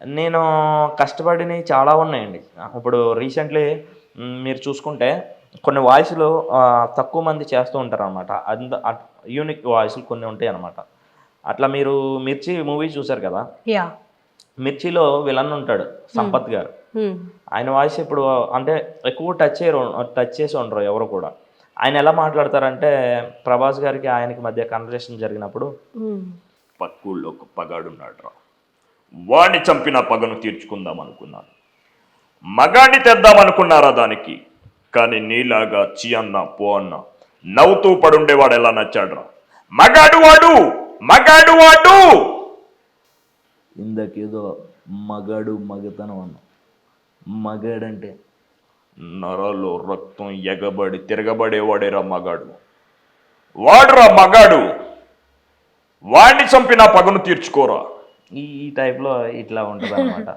నేను కష్టపడినయి చాలా ఉన్నాయండి. ఇప్పుడు రీసెంట్‌లీ మీరు చూసుకుంటే కొన్ని వాయిస్‌లు తక్కువ మంది చేస్తూ ఉంటారనమాట. యూనిక్ వాయిస్‌లు కొన్ని ఉంటాయనమాట. అట్లా మీరు 'మిర్చి' మూవీ చూసారు కదా! యాహ్! 'మిర్చిలో' విలన్ ఉంటాడు హ్మ్. 'సంపత్' గారు. హ్మ్. ఆయన వాయిస్ ఇప్పుడు అంటే ఎక్కువ టచ్ చేసి ఉండరు ఎవరు కూడా. ఆయన ఎలా మాట్లాడతారంటే 'ప్రభాస్' గారికి ఆయనకి మధ్య కన్వర్జేషన్ జరిగినప్పుడు హ్మ్. పక్కూళ్ళో ఒక పగాడున్నాడురా. వాడిని చంపిన పగను తీర్చుకుందాం అనుకున్నాను. మగాడిని తెద్దామనుకున్నారా దానికి. కానీ నీలాగా చీ అన్నా పో అన్నా నవ్వుతూ పడుండేవాడు ఎలా నచ్చాడురా. మగాడు వాడు మగాడు వాడు. ఇందాకేదో మగాడు మగతనం అన్నా. మగాడంటే నరాల్లో రక్తం ఎగబడి తిరగబడేవాడేరా మగాడు. వాడురా మగాడు. వాడిని చంపిన పగను తీర్చుకోరా. ఈ టైప్‌లో ఇట్లా ఉంటదనమాట.